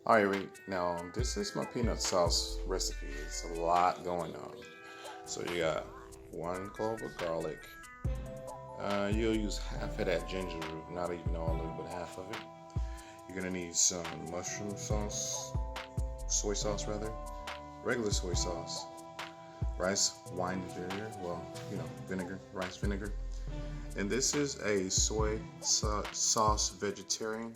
Alright, now this is my peanut sauce recipe. It's a lot going on. So you got 1 clove of garlic. You'll use half of that ginger root, not even all of it, but half of it. You're gonna need some mushroom sauce, soy sauce rather, regular soy sauce, rice wine vinegar, rice vinegar. And this is a soy sauce vegetarian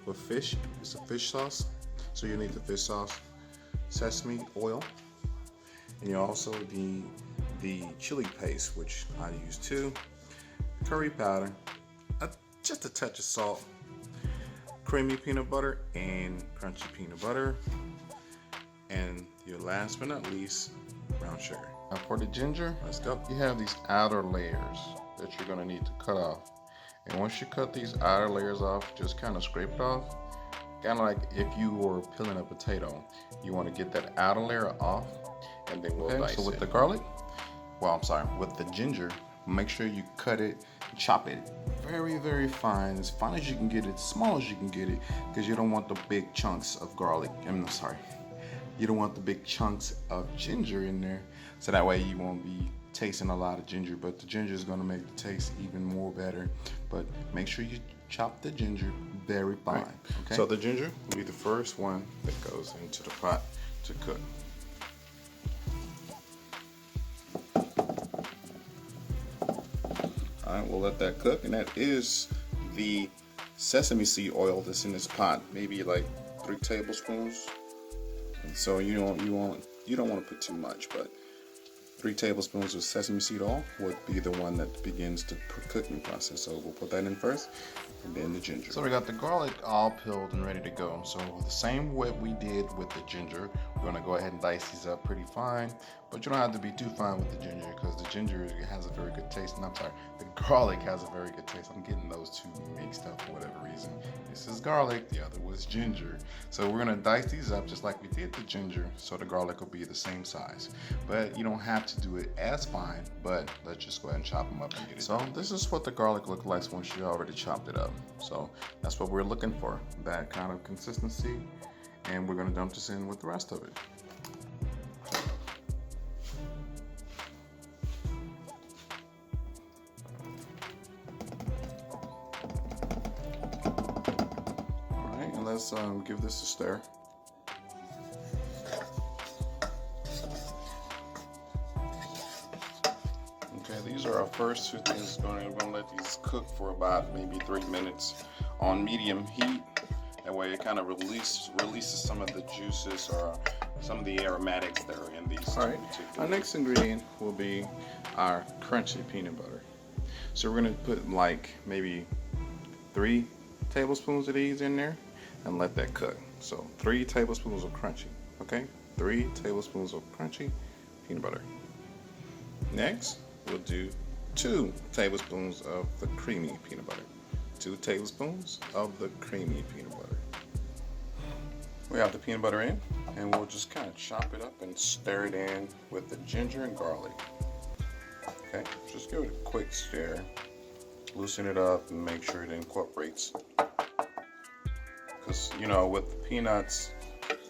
with fish. It's a fish sauce. So you need the fish sauce, sesame oil, and you also need the chili paste, which I use too, curry powder, just a touch of salt, creamy peanut butter and crunchy peanut butter, and your last but not least, brown sugar. Now for the ginger, let's go. You have these outer layers that you're gonna need to cut off. And once you cut these outer layers off, just kind of scrape it off. Kind of like if you were peeling a potato. You want to get that outer layer off, and then we'll dice it. So with the garlic, with the ginger, make sure you cut it, chop it very, very fine as you can get it, as small as you can get it, because you don't want the big chunks of garlic. You don't want the big chunks of ginger in there, so that way you won't be tasting a lot of ginger, but the ginger is going to make the taste even more better. But make sure you chop the ginger very fine. Right. Okay? So the ginger will be the first one that goes into the pot to cook. Alright, we'll let that cook, and that is the sesame seed oil that's in this pot, maybe like 3 tablespoons. And so you don't want to put too much, but 3 tablespoons of sesame seed oil would be the one that begins the cooking process. So we'll put that in first, and then the ginger. So we got the garlic all peeled and ready to go. So the same way we did with the ginger, we're gonna go ahead and dice these up pretty fine, but you don't have to be too fine with the ginger, because the ginger has a very good taste. And the garlic has a very good taste. I'm getting those two mixed up for whatever reason. This is garlic, the other was ginger. So we're gonna dice these up just like we did the ginger, so the garlic will be the same size. But you don't have to do it as fine, but let's just go ahead and chop them up and get it. So this is what the garlic looks like once you already chopped it up. So that's what we're looking for, that kind of consistency. And we're gonna dump this in with the rest of it. All right, and let's give this a stir. Okay, these are our first 2 things. We're gonna let these cook for about maybe 3 minutes on medium heat. That way it kind of releases some of the juices or some of the aromatics that are in these. All right, our next ingredient will be our crunchy peanut butter. So we're gonna put like maybe 3 tablespoons of these in there and let that cook. So 3 tablespoons of crunchy, okay? 3 tablespoons of crunchy peanut butter. Next, we'll do 2 tablespoons of the creamy peanut butter. 2 tablespoons of the creamy peanut butter. We have the peanut butter in, and we'll just kind of chop it up and stir it in with the ginger and garlic. Okay, just give it a quick stir. Loosen it up and make sure it incorporates. Because, with the peanuts,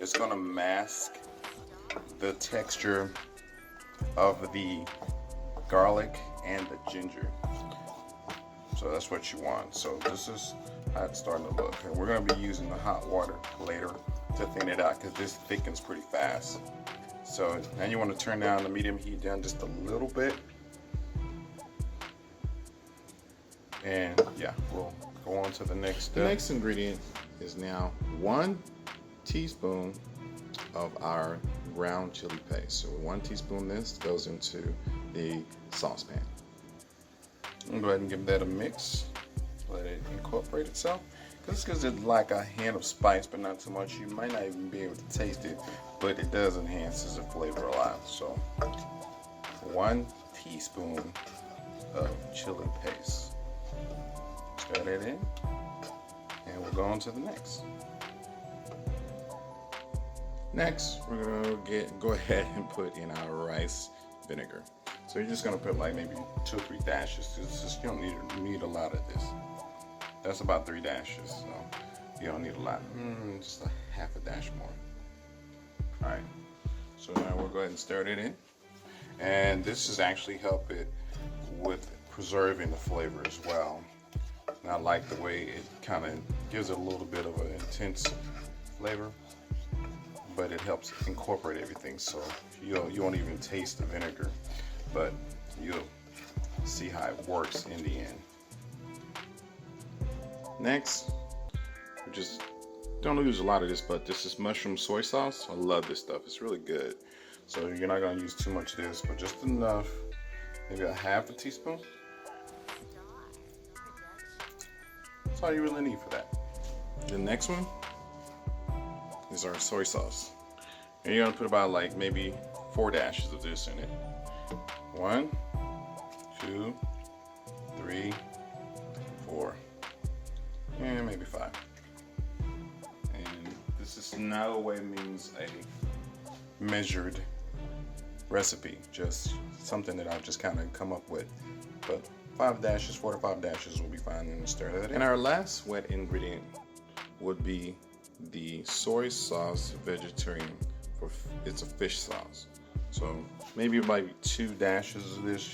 it's going to mask the texture of the garlic and the ginger. So that's what you want. So this is how it's starting to look. And we're going to be using the hot water later to thin it out, because this thickens pretty fast. So now you want to turn down the medium heat down just a little bit. And yeah, we'll go on to the next step. The next ingredient is now 1 teaspoon of our ground chili paste. So 1 teaspoon of this goes into the saucepan. I'm going to go ahead and give that a mix. Let it incorporate itself. This gives it like a hint of spice, but not too much. You might not even be able to taste it, but it does enhance the flavor a lot. So 1 teaspoon of chili paste. Stir that in, and we'll go on to the next. Next, we're gonna go ahead and put in our rice vinegar. So you're just gonna put like maybe 2 or 3 dashes. You don't need a lot of this. That's about 3 dashes. So You don't need a lot, just a half a dash more. All right, so now we'll go ahead and stir it in. And this is actually help it with preserving the flavor as well. And I like the way it kind of gives it a little bit of an intense flavor, but it helps incorporate everything. So you won't even taste the vinegar, but you'll see how it works in the end. Next, we just don't use a lot of this, but this is mushroom soy sauce. I love this stuff. It's really good. So you're not gonna use too much of this, but just enough, maybe a half a teaspoon. That's all you really need for that. The next one is our soy sauce. And you're gonna put about like maybe 4 dashes of this in it. 1, 2, 3, 4, and maybe 5. And this is no way means a measured recipe, just something that I've just kind of come up with. But 4 to 5 dashes will be fine, and stir that in. And our last wet ingredient would be the soy sauce vegetarian. It's a fish sauce. So maybe about 2 dashes of this.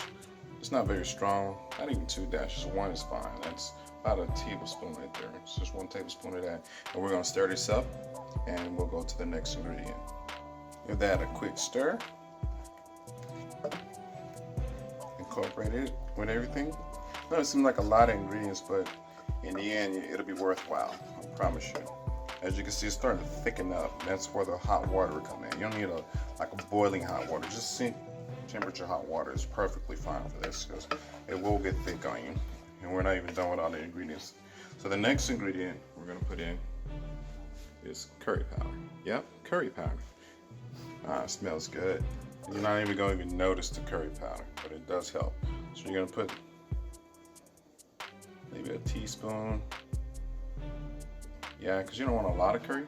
It's not very strong, not even 2 dashes, 1 is fine. That's about a tablespoon right there. It's just 1 tablespoon of that. And we're gonna stir this up, and we'll go to the next ingredient. Give that a quick stir. Incorporate it with everything. No, it seems like a lot of ingredients, but in the end, it'll be worthwhile. I promise you. As you can see, it's starting to thicken up. That's where the hot water will come in. You don't need like a boiling hot water. Just temperature hot water is perfectly fine for this, because it will get thick on you. And we're not even done with all the ingredients. So the next ingredient we're gonna put in is curry powder. Yep, curry powder. It smells good. You're not even going to even notice the curry powder, but it does help. So you're going to put maybe a teaspoon. Yeah, because you don't want a lot of curry,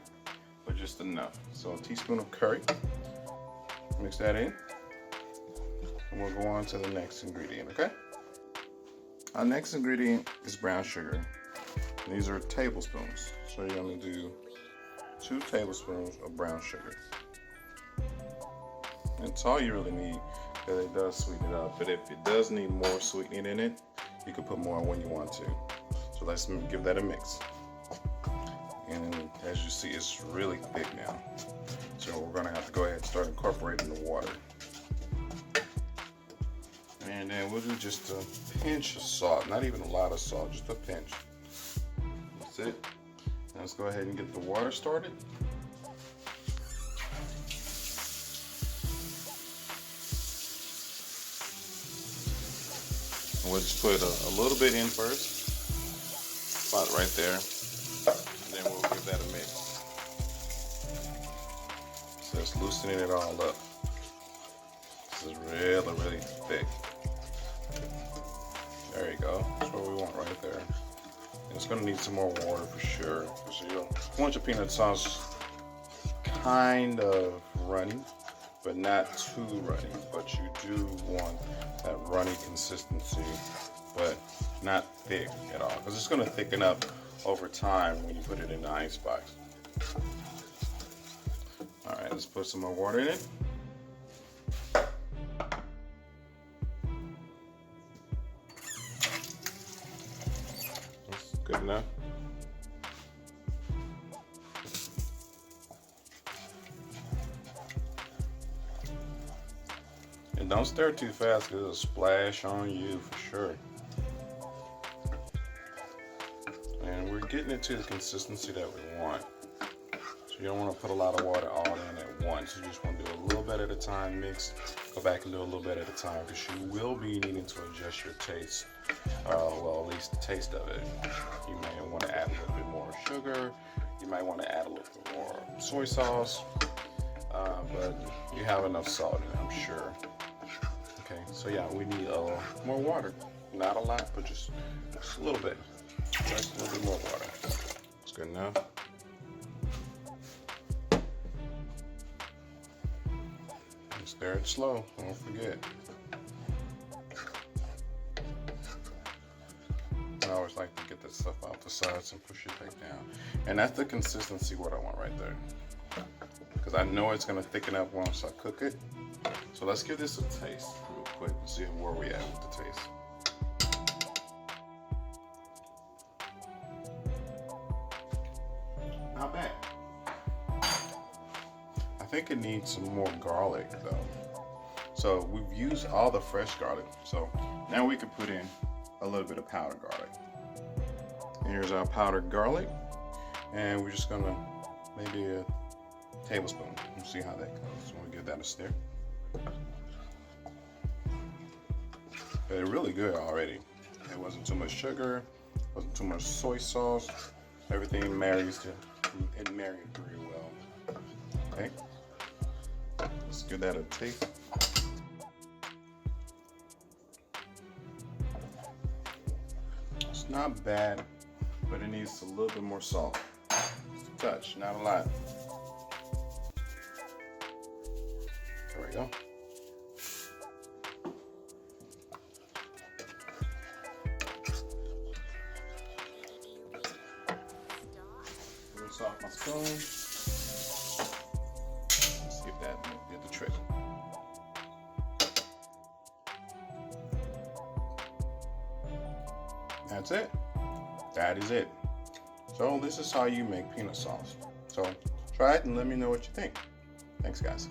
but just enough. So a teaspoon of curry. Mix that in. And we'll go on to the next ingredient, okay? Our next ingredient is brown sugar. And these are tablespoons. So you're going to do 2 tablespoons of brown sugar. That's all you really need, because it does sweeten it up. But if it does need more sweetening in it, you can put more when you want to. So let's give that a mix. And as you see, it's really thick now. So we're gonna have to go ahead and start incorporating the water. And then we'll do just a pinch of salt, not even a lot of salt, just a pinch. That's it. Now let's go ahead and get the water started. We'll just put a little bit in first, about right there, and then we'll give that a mix. So it's loosening it all up. This is really, really thick. There you go. That's what we want right there. And it's going to need some more water for sure, because you want your peanut sauce kind of runny, but not too runny. But you do want that runny consistency, but not thick at all, because it's going to thicken up over time when you put it in the ice box. All right, let's put some more water in it. That's good enough. And don't stir too fast, because it'll splash on you for sure. And we're getting it to the consistency that we want. So you don't want to put a lot of water all in at once. You just want to do a little bit at a time, mix, go back and do a little bit at a time, because you will be needing to adjust your taste. Well, at least the taste of it. You may want to add a little bit more sugar. You might want to add a little bit more soy sauce. But you have enough salt in it, I'm sure. Okay, so yeah, we need more water. Not a lot, but just a little bit. Just a little bit more water. That's good enough. And stir it slow, don't forget. I always like to get that stuff out the sides and push it back down. And that's the consistency what I want right there. Because I know it's gonna thicken up once I cook it. So let's give this a taste real quick and see where we at with the taste. Not bad. I think it needs some more garlic though. So we've used all the fresh garlic. So now we can put in a little bit of powdered garlic. Here's our powdered garlic. And we're just gonna maybe a tablespoon. We'll see how that goes. So we'll give that a stir. They're really good already. It wasn't too much sugar, wasn't too much soy sauce. Everything marries it married very well. Okay. Let's give that a taste. It's not bad, but it needs a little bit more salt. Just a touch, not a lot. There we go. Rinse off my spoon. Let's see if that did the trick. That's it. That is it. So this is how you make peanut sauce. So try it and let me know what you think. Thanks, guys.